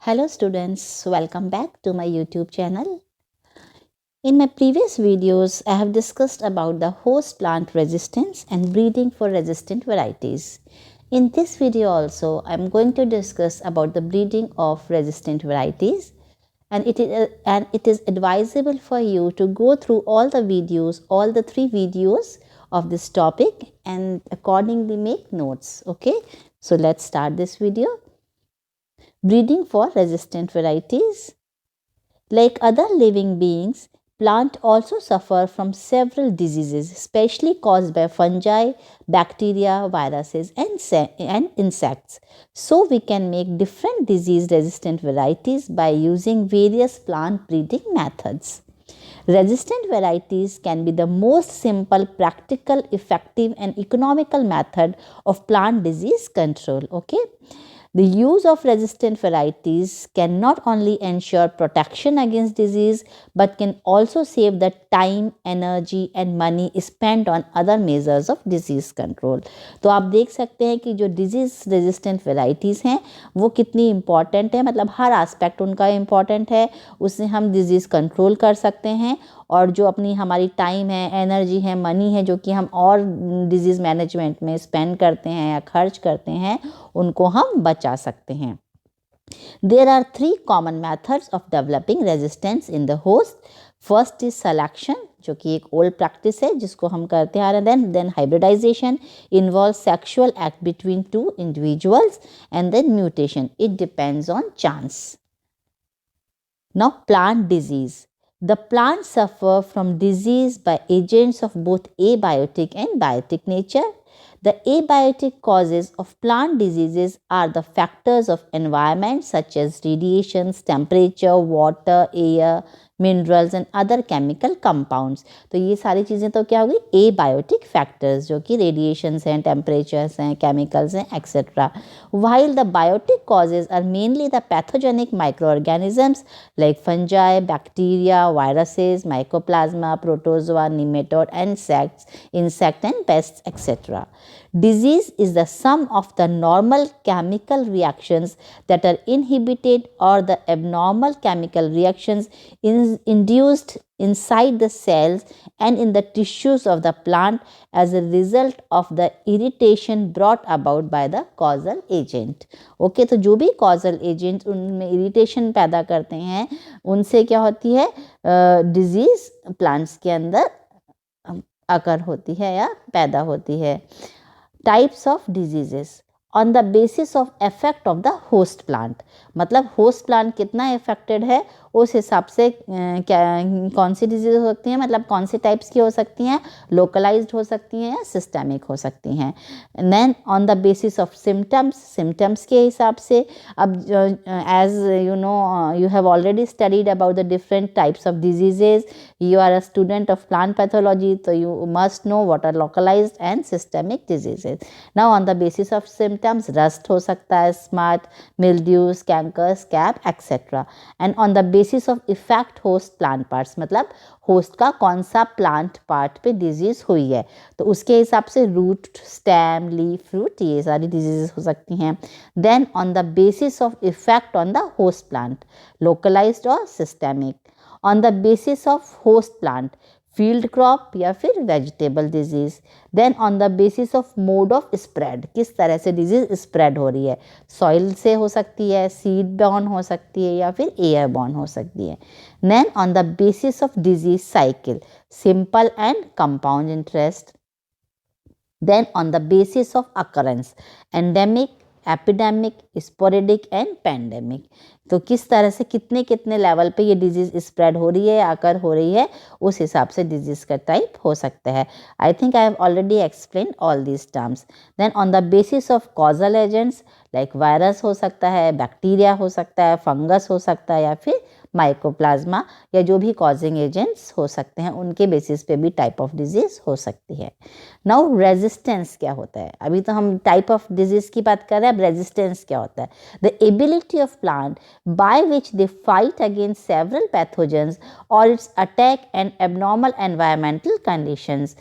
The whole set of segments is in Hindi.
Hello students, welcome back to my YouTube channel. In my previous videos, I have discussed about the host plant resistance and breeding for resistant varieties. In this video also, I am going to discuss about the breeding of resistant varieties, and it is advisable for you to go through all the three videos of this topic and accordingly make notes. Okay, so let's start this video. Breeding for resistant varieties. Like other living beings, plants also suffer from several diseases, especially caused by fungi, bacteria, viruses, and insects. So, we can make different disease resistant varieties by using various plant breeding methods. Resistant varieties can be the most simple, practical, effective, and economical method of plant disease control. Okay. The use of resistant varieties can not only ensure protection against disease but can also save the time, energy and money spent on other measures of disease control. तो आप देख सकते हैं कि जो डिजीज रेजिस्टेंट वेराइटीज़ हैं वो कितनी इम्पॉर्टेंट है, मतलब हर एस्पेक्ट उनका इम्पॉर्टेंट है, उससे हम डिजीज़ कंट्रोल कर सकते हैं और जो अपनी हमारी टाइम है, एनर्जी है, मनी है जो कि हम और डिजीज़ मैनेजमेंट में स्पेंड करते हैं या खर्च करते हैं उनको हम बचा सकते हैं. There are three common methods of developing resistance in the host. First is selection, जो कि एक ओल्ड प्रैक्टिस है जिसको हम करते आ रहे हैं. Then hybridization involves sexual act between two individuals, and then mutation. It depends on chance. Now plant disease. The plants suffer from disease by agents of both abiotic and biotic nature. The abiotic causes of plant diseases are the factors of environment such as radiations, temperature, water, air, minerals and other chemical compounds. तो ये सारी चीज़ें तो क्या होगी, एबायोटिक फैक्टर्स जो कि रेडिएशंस हैं, टेम्परेचर्स हैं, केमिकल्स हैं etcetera. while the biotic causes are mainly the pathogenic microorganisms like fungi, bacteria, viruses, mycoplasma, protozoa, nematode, insect and pests, etc. Disease is the sum of the normal chemical reactions that are inhibited or the abnormal chemical reactions induced inside the cells and in the tissues of the plant as a result of the irritation brought about by the causal agent. Okay तो जो भी causal agent उनमें irritation पैदा करते हैं उनसे क्या होती है, डिजीज प्लांट्स के अंदर अकर होती है या पैदा होती है. Types of diseases on the basis of effect of the host plant, मतलब होस्ट प्लांट कितना इफेक्टेड है उस हिसाब से क्या कौन सी डिजीज हो सकती हैं, मतलब कौन से टाइप्स की हो सकती हैं, लोकलाइज्ड हो सकती हैं या सिस्टेमिक हो सकती हैं. Then on the basis of symptoms के हिसाब से, अब as you know you have already studied about the different types of diseases, you are a student of plant pathology, so you must know what are localized and systemic diseases. Now on the basis of symptoms, rust हो सकता है, smut, mildew, canker, scab, etc. and on the basis of effect host plant parts, मतलब होस्ट का कौन सा प्लांट पार्ट पे डिजीज हुई है तो उसके हिसाब से रूट, स्टेम, लीफ, फ्रूट ये सारी डिजीजेस हो सकती हैं. Then on the basis of effect on the host plant, localized और systemic. on the basis of host plant, field crop या फिर vegetable disease. then on the basis of mode of spread, किस तरह से disease spread हो रही है, soil से हो सकती है, seed borne हो सकती है या फिर air borne हो सकती है. then on the basis of disease cycle, simple and compound interest. then on the basis of occurrence, endemic, epidemic, sporadic and pandemic, तो किस तरह से कितने कितने लेवल पे ये डिजीज स्प्रेड हो रही है, आकर हो रही है, उस हिसाब से डिजीज का टाइप हो सकता है. I think I have already explain all these terms. Then on the basis of causal agents like virus हो सकता है, बैक्टीरिया हो सकता है, फंगस हो सकता है या फिर माइकोप्लाज्मा या जो भी कॉजिंग एजेंट्स हो सकते हैं उनके बेसिस पे भी टाइप ऑफ डिजीज हो सकती है. नाउ रेजिस्टेंस क्या होता है, अभी तो हम टाइप ऑफ डिजीज की बात कर रहे हैं, अब रेजिस्टेंस क्या होता है. The ability of plant by which they fight against several pathogens और its attack and abnormal environmental conditions.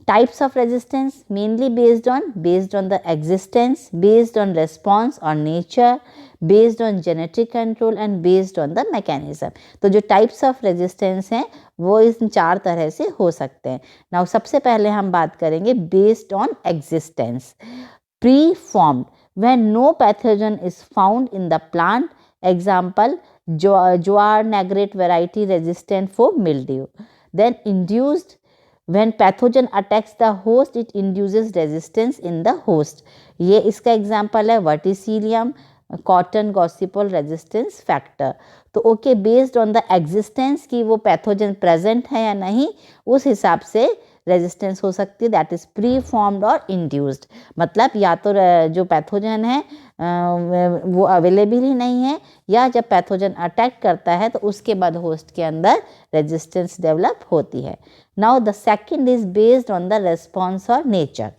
Types of resistance mainly based on the existence, based on response or nature, based on genetic control and based on the mechanism. तो जो types of resistance हैं वो इस 4 तरह से हो सकते हैं. Now सबसे पहले हम बात करेंगे based on existence. Preformed, when no pathogen is found in the plant. Example, Jowar negrate variety resistant for mildew. Then induced, when pathogen attacks the host, it induces resistance in the host. ये इसका एग्जाम्पल है verticillium cotton gossypol resistance factor. तो okay, based on the existence की वो पैथोजन प्रेजेंट है या नहीं, उस हिसाब से रेजिस्टेंस हो सकती है. दैट इज प्री फॉर्म्ड और इंड्यूस्ड. मतलब या तो जो पैथोजन है वो अवेलेबल ही नहीं है, या जब पैथोजन अटैक करता है तो उसके बाद होस्ट के अंदर रेजिस्टेंस डेवलप होती है. Now the second is based on the response और nature.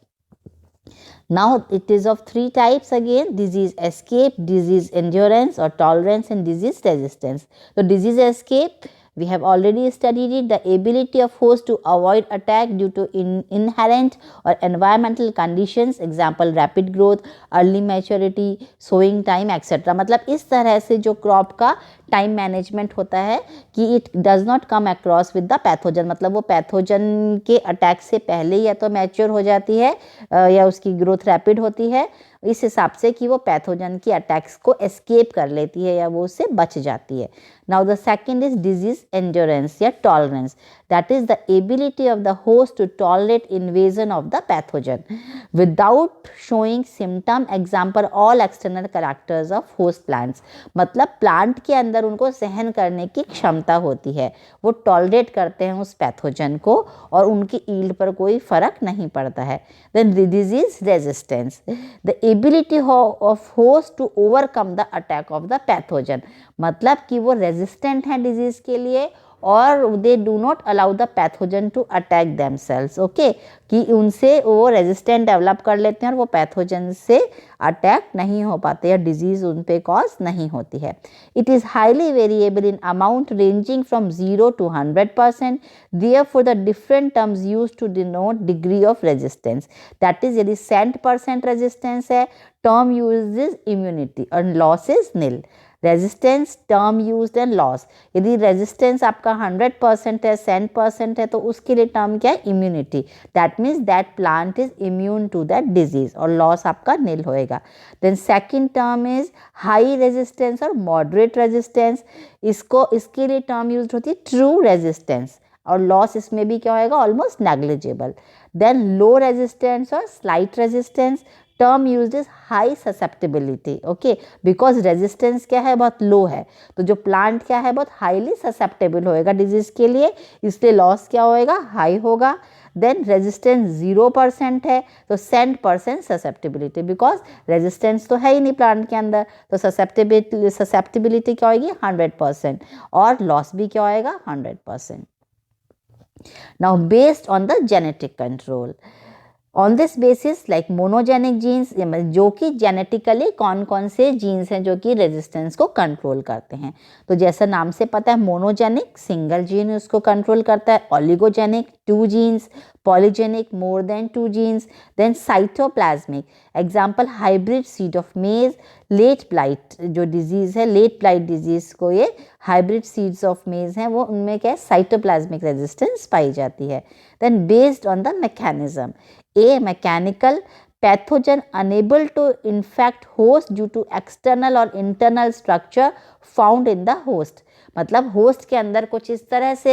Now it is of 3 types again: disease escape, disease endurance or tolerance, and disease resistance. So disease escape, we have already studied it, the ability of host to avoid attack due to inherent or environmental conditions. Example, rapid growth, early maturity, sowing time, etc. मतलब इस तरह से जो क्रॉप का टाइम मैनेजमेंट होता है कि it does not come across with the pathogen. मतलब वो पैथोजन के अटैक से पहले या तो मैच्योर हो जाती है या उसकी ग्रोथ रैपिड होती है, इस हिसाब से कि वो पैथोजन की अटैक्स को एस्केप कर लेती है या वो उससे बच जाती है. Now the second is disease endurance या tolerance. That is the ability of the host to tolerate invasion of the pathogen without showing symptom. Example, all external characters of host plants. मतलब प्लांट के अंदर उनको सहन करने की क्षमता होती है, वो टॉलरेट करते हैं उस पैथोजन को और उनकी ईल्ड पर कोई फर्क नहीं पड़ता है. Then disease resistance, the ability of host to overcome the attack of the pathogen. मतलब कि वो रेजिस्टेंट हैं डिजीज के लिए और they do not allow the pathogen to attack themselves. Okay, कि उनसे वो रेजिस्टेंट डेवलप कर लेते हैं और वो पैथोजन से अटैक नहीं हो पाते या डिजीज उन पे कॉज नहीं होती है. It is highly variable in amount ranging from 0 to 100%. Therefore the different terms used to denote degree of resistance. That is, यदि 100% रेजिस्टेंस है, टर्म यूज इज इम्यूनिटी और loss is nil. Resistance, term used and loss. यदि रेजिस्टेंस आपका 100% है, 100% है, तो उसके लिए टर्म क्या है? Immunity. That means that plant is immune to that disease और लॉस आपका नील होएगा. Then second term is high resistance और मॉडरेट रेजिस्टेंस. इसके लिए टर्म यूज होती है ट्रू रेजिस्टेंस और लॉस इसमें भी क्या होएगा? Almost negligible. Then low resistance और slight resistance. Term used is high susceptibility. Okay, because resistance क्या है? बहुत लो है, तो जो प्लांट क्या है? बहुत हाईली ससेप्टेबल होएगा डिजीज के लिए, इसलिए लॉस क्या होएगा? हाई होगा. देन रेजिस्टेंस 0% है तो 100% ससेप्टेबिलिटी, बिकॉज रेजिस्टेंस तो है ही नहीं प्लांट के अंदर, तो ससेप्टेबिलिटी क्या होगी? 100% और लॉस भी क्या होएगा? 100%. Now based on the genetic control, on this basis like monogenic genes, जो कि जेनेटिकली कौन कौन से जीन्स हैं जो कि रेजिस्टेंस को कंट्रोल करते हैं. तो जैसा नाम से पता है, मोनोजेनिक सिंगल जीन उसको कंट्रोल करता है, oligogenic 2 genes, polygenic more than 2 genes, then cytoplasmic. Example, hybrid seed of maize. Late blight जो डिजीज़ है, लेट ब्लाइट डिजीज़ को ये हाइब्रिड सीड्स ऑफ मेज हैं, वो उनमें क्या है? साइटोप्लाज्मिक रेजिस्टेंस पाई जाती है. Then based on the mechanism, A, mechanical, pathogen unable to infect host due to external or internal structure found in the host. मतलब होस्ट के अंदर कुछ इस तरह से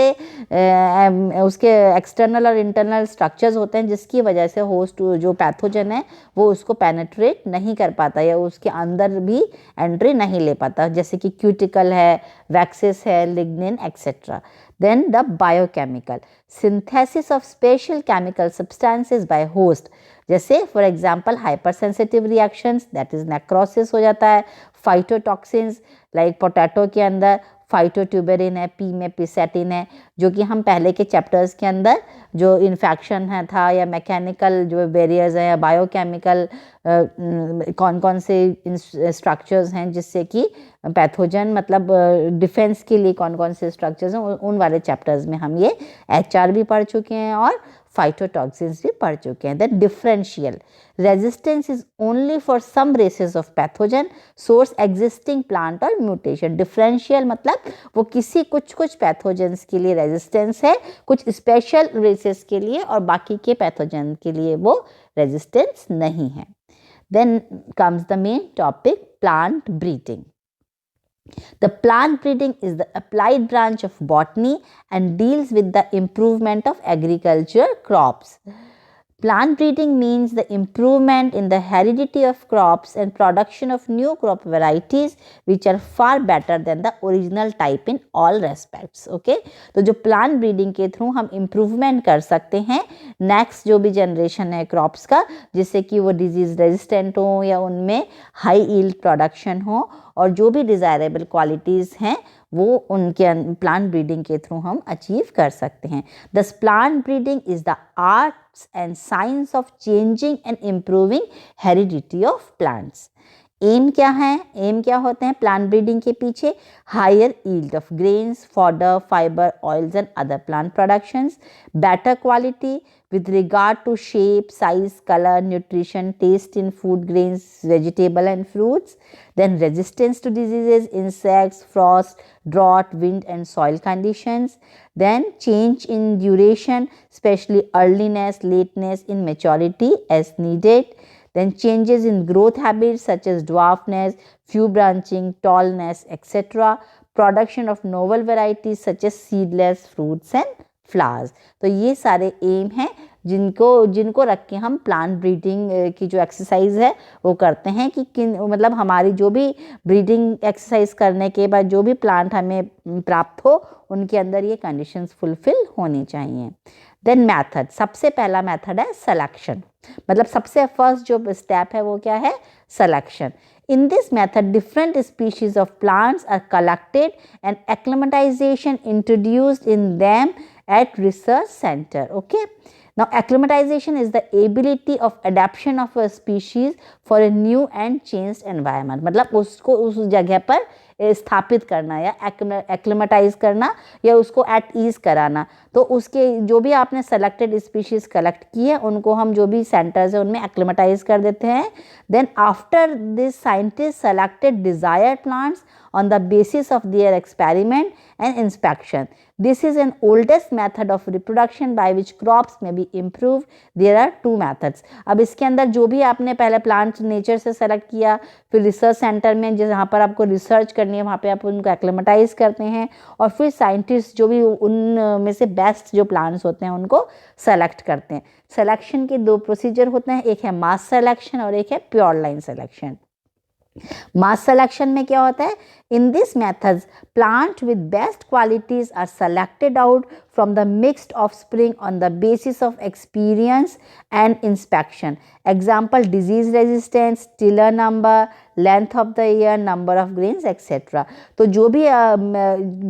उसके एक्सटर्नल और इंटरनल स्ट्रक्चर्स होते हैं जिसकी वजह से होस्ट जो पैथोजन है वो उसको पेनेट्रेट नहीं कर पाता या उसके अंदर भी एंट्री नहीं ले पाता, जैसे कि क्यूटिकल है, वैक्सिस है, lignin etcetera. Then the biochemical synthesis of special chemical substances by host, जैसे for example hypersensitive reactions, that is necrosis हो जाता है. फाइटोटॉक्सिन्स लाइक पोटैटो के अंदर फाइटोट्यूबेरिन है, पी में पिसेटिन है, जो कि हम पहले के चैप्टर्स के अंदर जो इन्फेक्शन है था या मैकेनिकल जो बैरियर्स हैं या बायोकेमिकल कौन कौन से स्ट्रक्चर्स हैं जिससे कि पैथोजन मतलब डिफेंस के लिए कौन कौन से स्ट्रक्चर्स हैं, उन वाले चैप्टर्स में हम ये HR भी पढ़ चुके हैं और फाइटोटॉक्सिन्स भी पढ़ चुके हैं. Then differential resistance is only for some races of pathogen source existing plant और म्यूटेशन. डिफरेंशियल मतलब वो किसी कुछ पैथोजेंस के लिए रेजिस्टेंस है, कुछ स्पेशल रेसेस के लिए, और बाकी के पैथोजन के लिए वो रेजिस्टेंस नहीं है. Then comes the main topic, plant breeding. The plant breeding is the applied branch of botany and deals with the improvement of agriculture crops. Plant breeding means the improvement in the heredity of crops and production of new crop varieties which are far better than the original type in all respects. Okay? तो जो plant breeding के थ्रू हम improvement कर सकते हैं next जो भी generation है crops का, जिससे कि वो disease resistant हो या उनमें high yield production हो, और जो भी desirable qualities हैं वो उनके प्लांट ब्रीडिंग के थ्रू हम अचीव कर सकते हैं. Thus plant breeding is the arts and science of changing and improving heredity of plants. Aim क्या है, एम क्या होते हैं प्लांट ब्रीडिंग के पीछे? Higher yield of grains, fodder, fibre, oils and other plant productions, better quality with regard to shape, size, color, nutrition, taste in food grains, vegetable and fruits. Then resistance to diseases, insects, frost, drought, wind and soil conditions. Then change in duration, especially earliness, lateness in maturity as needed. Then changes in growth habits such as dwarfness, few branching, tallness, etc. Production of novel varieties such as seedless fruits and flowers. तो ये सारे एम हैं जिनको रख के हम प्लांट ब्रीडिंग की जो एक्सरसाइज है वो करते हैं कि मतलब हमारी जो भी ब्रीडिंग एक्सरसाइज करने के बाद जो भी प्लांट हमें प्राप्त हो उनके अंदर ये कंडीशंस फुलफिल होनी चाहिए. देन मेथड, सबसे पहला मेथड है सिलेक्शन. मतलब सबसे फर्स्ट जो स्टेप है वो क्या है? Selection. In this method, different species of plants are collected and acclimatization introduced in them at research center. Okay. Now, acclimatization is the ability of adaptation of a species for a new and changed environment. मतलब उसको उस जगह पर स्थापित करना या एक्लिमेटाइज करना या उसको एट ईज कराना. तो उसके जो भी आपने सेलेक्टेड स्पीशीज कलेक्ट की है उनको हम जो भी सेंटर्स है उनमें एक्लिमेटाइज कर देते हैं. Then after this scientist selected desired plants on the basis of their experiment and inspection. This is an oldest method of reproduction by which crops may be improved. There are two methods. अब इसके अंदर जो भी आपने पहले प्लांट नेचर से सेलेक्ट किया, फिर रिसर्च सेंटर में जहाँ पर आपको रिसर्च करनी है वहाँ पे आप उनको एक्लेमेटाइज करते हैं, और फिर साइंटिस्ट जो भी उनमें से बेस्ट जो प्लांट्स होते हैं उनको सेलेक्ट करते हैं. सिलेक्शन के दो प्रोसीजर होते हैं, एक है मास सिलेक्शन और एक है pure line selection. Mass selection में क्या होता है? In this methods plant with best qualities are selected out from the mixed offspring on the basis of experience and inspection. Example disease resistance, tiller number, length of the ear, number of grains etcetera. तो जो भी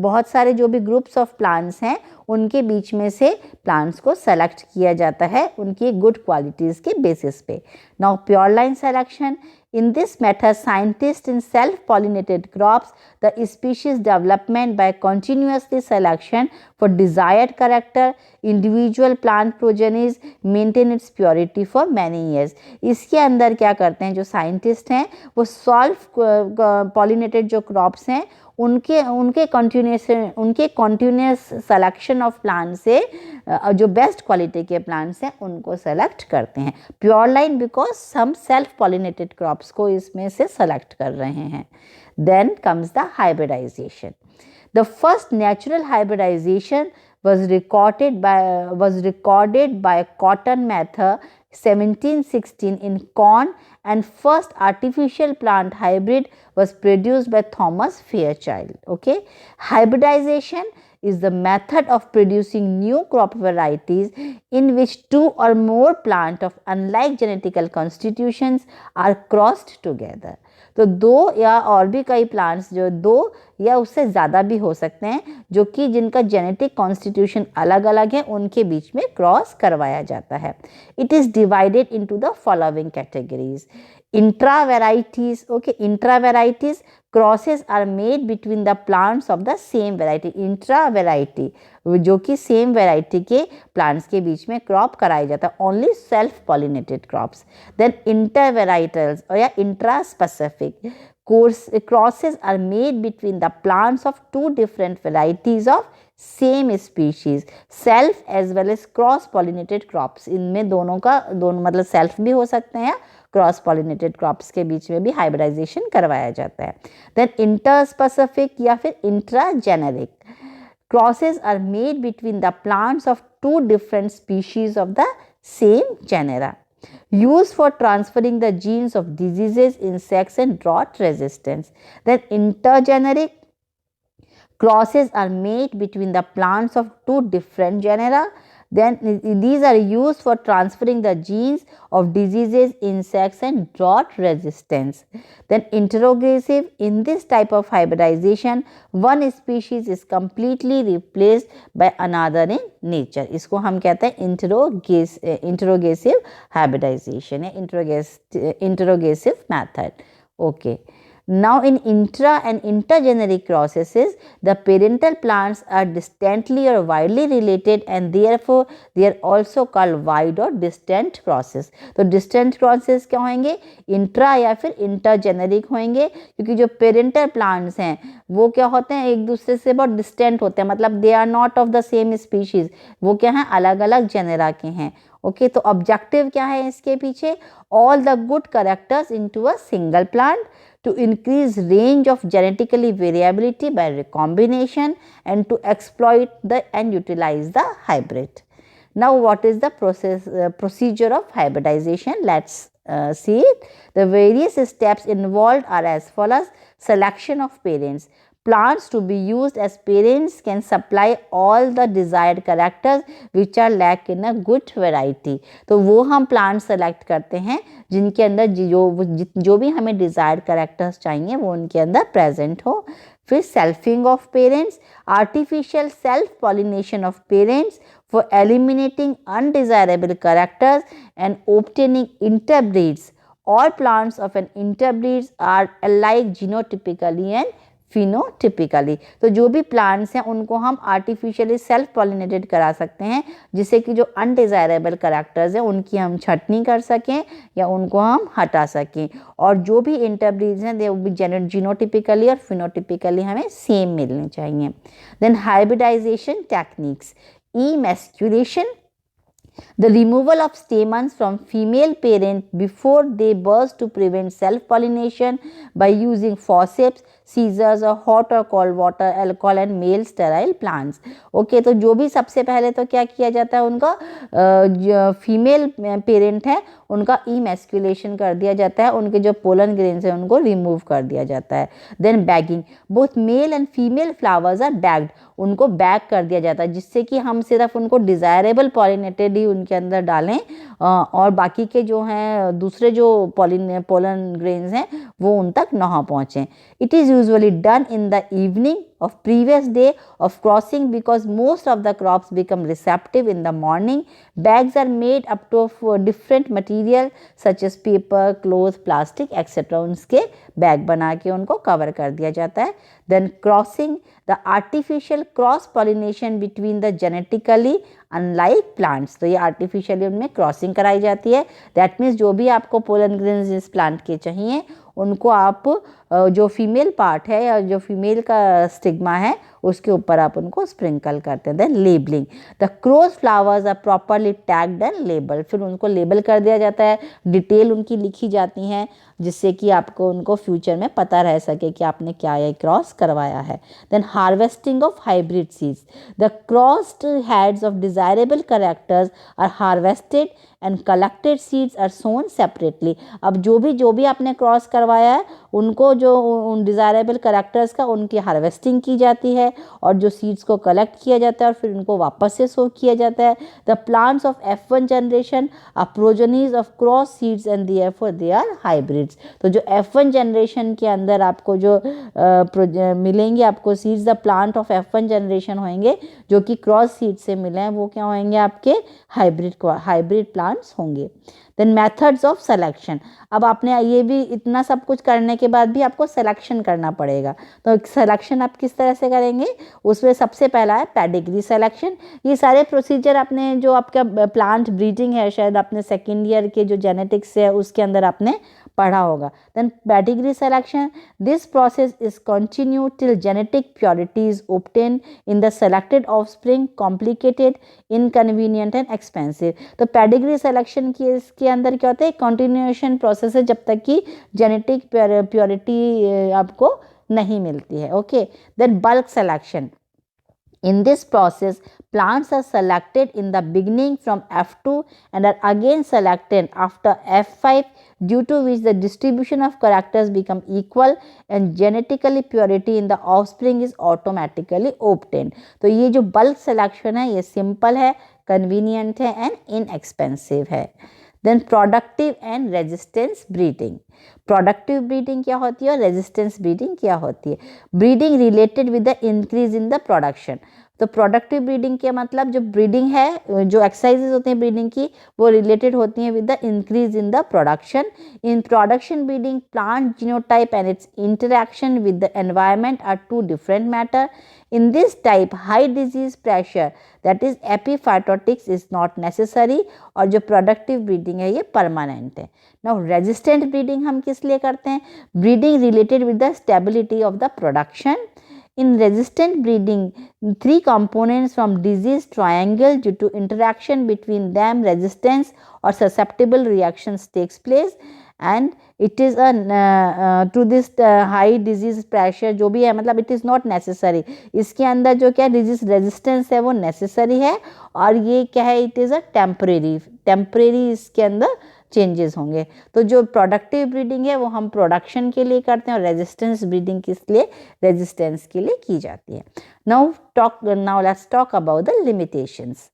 बहुत सारे जो भी ग्रुप्स ऑफ प्लांट्स हैं उनके बीच में से प्लांट्स को सेलेक्ट किया जाता है उनकी गुड क्वालिटीज़ के बेसिस पे. Now pure line selection. In this method, scientists in self-pollinated crops, the species development by continuously selection for desired character, individual plant progenies maintain its purity for many years. इसके अंदर क्या करते हैं जो साइंटिस्ट हैं वो self pollinated जो crops हैं उनके कॉन्टिन्यूस सेलेक्शन ऑफ प्लांट से जो बेस्ट क्वालिटी के प्लांट्स हैं उनको सेलेक्ट करते हैं. प्योर लाइन बिकॉज हम सेल्फ पॉलिनेटेड क्रॉप्स को इसमें से सेलेक्ट कर रहे हैं. Then comes the hybridization. The first natural hybridization was recorded by Cotton Mather 1716 in corn, and first artificial plant hybrid was produced by Thomas Fairchild. Okay, hybridization is the method of producing new crop varieties in which two or more plants of unlike genetical constitutions are crossed together. तो दो या और भी कई प्लांट्स जो दो या उससे ज़्यादा भी हो सकते हैं जो कि जिनका जेनेटिक कॉन्स्टिट्यूशन अलग अलग है उनके बीच में क्रॉस करवाया जाता है. It is divided into the following categories. Intra varieties, okay, intra varieties crosses are made between the plants of the same variety. Intra variety जो कि सेम वेराइटी के प्लांट्स के बीच में क्रॉप कराया जाता है, only self pollinated crops. Then inter varietals और या intra specific crosses are made between the plants of two different varieties of same species, self as well as cross pollinated crops. इनमें दोनों मतलब सेल्फ भी हो सकते हैं, क्रॉस पॉलिनेटेड क्रॉप्स के बीच में भी हाइब्रिडाइजेशन करवाया जाता है। देन इंटर स्पेसिफिक या फिर intra generic crosses are made between the plants of two different species of the same genera, used for transferring the genes of diseases, insects and drought resistance. Then intergeneric crosses are made between the plants of two different genera. Then these are used for transferring the genes of diseases, insects and drought resistance. Then interrogasive, in this type of hybridization, one species is completely replaced by another in nature. इसको हम कहते हैं interrogasive hybridization या interrogasive method. Okay. Now in intra and intergeneric processes, the parental plants are distantly or widely related and therefore they are also called wide or distant crosses. तो distant crosses क्या होंगे, intra या फिर intergeneric होंगे, क्योंकि जो parental plants हैं वो क्या होते हैं, एक दूसरे से बहुत distant होते हैं, मतलब they are not of the same species, वो क्या हैं, अलग अलग genera के हैं। ओके, तो ऑब्जेक्टिव क्या है इसके पीछे, all the good characters into a single plant to increase range of genetically variability by recombination and to exploit and utilize the hybrid. Now what is the procedure of hybridization? Let's see it. The various steps involved are as follows. Selection of parents. Plants to be used as parents can supply all the desired characters which are lack in a good variety. तो वो हम प्लांट सेलेक्ट करते हैं जिनके अंदर जो भी हमें डिजायर्ड कैरेक्टर्स चाहिए वो उनके अंदर प्रेजेंट हो। फिर selfing of parents, artificial self pollination of parents for eliminating undesirable characters and obtaining interbreeds. All plants of an interbreeds are alike genotypically and phenotypically. तो जो भी प्लांट्स हैं उनको हम आर्टिफिशियली सेल्फ पॉलिनेटेड करा सकते हैं जिससे कि जो अनडिजायरेबल कैरेक्टर्स हैं उनकी हम छटनी कर सकें या उनको हम हटा सकें, और जो भी इंटरब्रीड्स हैं वो भी जीनोटिपिकली और फिनोटिपिकली हमें सेम मिलने चाहिए। Then hybridization techniques, emasculation, the removal of stamens from female parent before they burst to prevent self-pollination by using forceps, scissors or hot or cold water, alcohol and male sterile plants. Okay, तो जो भी सबसे पहले तो क्या किया जाता है, उनका जो फीमेल पेरेंट है उनका इमैस्कुलेशन कर दिया जाता है, उनके जो पोलन ग्रेन्स हैं उनको रिमूव कर दिया जाता है। Then bagging, both male and female flowers are bagged, उनको बैग कर दिया जाता है जिससे कि हम सिर्फ उनको डिज़ायरेबल पॉलिनेटेड ही उनके अंदर डालें और बाकी के जो हैं दूसरे जो पोलन ग्रेन्स हैं वो उन तक ना पहुँचें। It is usually done in the evening of previous day of crossing because most of the crops become receptive in the morning. Bags are made up to different material such as paper, cloth, plastic etc. उनके बैग बना के उनको कवर कर दिया जाता है। Then crossing, the artificial cross pollination between the genetically unlike plants, तो ये artificially उनमें क्रॉसिंग कराई जाती है। That means जो भी आपको पोलन ग्रेन्स इस प्लांट के चाहिए उनको आप जो फीमेल पार्ट है या जो फीमेल का स्टिग्मा है उसके ऊपर आप उनको स्प्रिंकल करते हैं। Then labelling, the crossed flowers are properly tagged and label, फिर उनको लेबल कर दिया जाता है, डिटेल उनकी लिखी जाती हैं जिससे कि आपको उनको फ्यूचर में पता रह सके कि आपने क्या ये क्रॉस करवाया है। Then harvesting of hybrid seeds, the crossed heads of desirable characters are harvested and collected seeds are sown separately. अब जो भी आपने क्रॉस करवाया है उनको जो उन डिज़ायरेबल कैरेक्टर्स का उनकी हार्वेस्टिंग की जाती है और जो सीड्स को कलेक्ट किया जाता है और फिर उनको वापस से सो किया जाता है. The plants of F1 generation are progenies of cross seeds and therefore they are hybrids. तो जो F1 जनरेशन के अंदर आपको जो मिलेंगे आपको seeds, the plant of F1 generation होंगे जो कि क्रॉस सीड से मिले हैं, वो क्या होंगे आपके हाइब्रिड प्लांट्स होंगे. Then methods of selection. अब आपने ये भी इतना सब कुछ करने के बाद भी आपको सिलेक्शन करना पड़ेगा. तो सिलेक्शन आप किस तरह से करेंगे, उसमें सबसे पहला है पेडिग्री सिलेक्शन. ये सारे प्रोसीजर आपने जो आपका प्लांट ब्रीडिंग है, शायद आपने सेकेंड ईयर के जो जेनेटिक्स है उसके अंदर आपने पढ़ा होगा. Then pedigree selection, this process is continue till genetic purity is obtain in the selected offspring, complicated, inconvenient and expensive. तो पेडिग्री सिलेक्शन की इसके अंदर क्या होता है, कंटिन्यूएशन प्रोसेस है जब तक कि जेनेटिक प्योरिटी आपको नहीं मिलती है. Okay. Then bulk selection. In this process, plants are selected in the beginning from F2 and are again selected after F5, due to which the distribution of characters become equal and genetically purity in the offspring is automatically obtained. तो ये जो bulk selection है ये simple है, convenient है and inexpensive है. Then productive and resistance breeding. Productive breeding क्या होती है और रेजिस्टेंस ब्रीडिंग क्या होती है. Breeding related with the increase in the production. तो प्रोडक्टिव ब्रीडिंग के मतलब जो ब्रीडिंग है, जो एक्सरसाइजेज होती हैं ब्रीडिंग की, वो रिलेटेड होती हैं with the increase in the production. In production breeding, plant genotype and its interaction with the environment are two different matter. In this type, high disease pressure, that is epiphytotics, is not necessary. और जो productive breeding है ये permanent है. Now resistant breeding हम किस लिए करते हैं, breeding related with the stability of the production. In resistant breeding, three components from disease triangle, due to interaction between them, resistance or susceptible reactions takes place. And it is to this high disease pressure जो भी है, मतलब it is not necessary. इसके अंदर जो क्या disease resistance है वो necessary है और ये क्या है, it is a temporary इसके अंदर चेंजेस होंगे. तो जो प्रोडक्टिव ब्रीडिंग है वो हम प्रोडक्शन के लिए करते हैं और रेजिस्टेंस ब्रीडिंग किस लिए, रेजिस्टेंस के लिए की जाती है. Now let's talk about the limitations.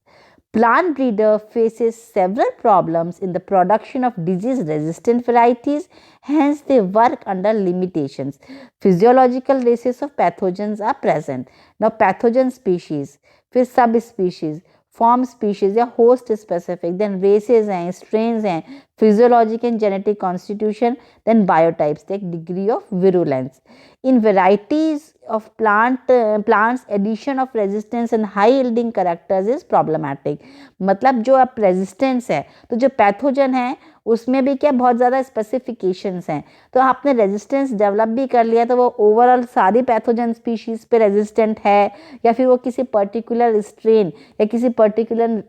Plant breeder faces several problems in the production of disease-resistant varieties, hence they work under limitations. Physiological races of pathogens are present. Now pathogen species, फिर subspecies, फॉर्म स्पीशीज या होस्ट स्पेसिफिक, देन रेसेस हैं, स्ट्रेन्स हैं, physiologic and genetic constitution, then biotypes, take degree of virulence. In varieties of plants addition of resistance and high yielding characters is problematic. मतलब जो आप रेजिस्टेंस है, तो जो पैथोजन है उसमें भी क्या बहुत ज़्यादा स्पेसिफिकेशंस हैं. तो आपने रेजिस्टेंस डेवलप भी कर लिया तो वो ओवरऑल सारी पैथोजन स्पीशीज़ पे रेजिस्टेंट है या फिर वो किसी पर्टिकुलर स्ट्रेन या किसी पर्टिकुलर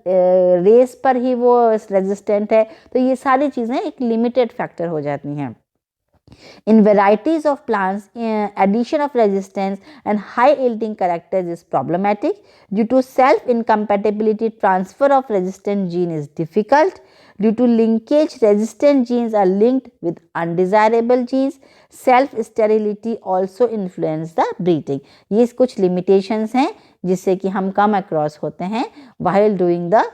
रेस पर ही वो रेजिस्टेंट है. तो ये सारी चीज़ें एक लिमिटेड फैक्टर हो जाती हैं. In varieties of plants, addition of resistance and high yielding characters is problematic. Due to self-incompatibility, transfer of resistant gene is difficult. Due to linkage, resistant genes are linked with undesirable genes. Self-sterility also influence the breeding. ये कुछ limitations हैं जिससे कि हम कम across होते हैं while doing the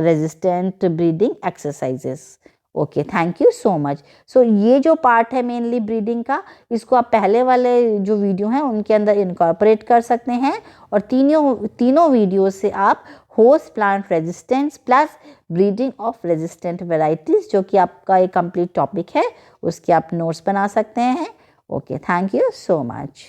resistant breeding exercises. Okay, thank you so much. So ये जो पार्ट है मेनली ब्रीडिंग का, इसको आप पहले वाले जो वीडियो हैं उनके अंदर इनकॉर्पोरेट कर सकते हैं और तीनों वीडियो से आप host plant resistance plus breeding of resistant varieties, जो कि आपका एक कंप्लीट टॉपिक है, उसके आप नोट्स बना सकते हैं. Okay, thank you so much.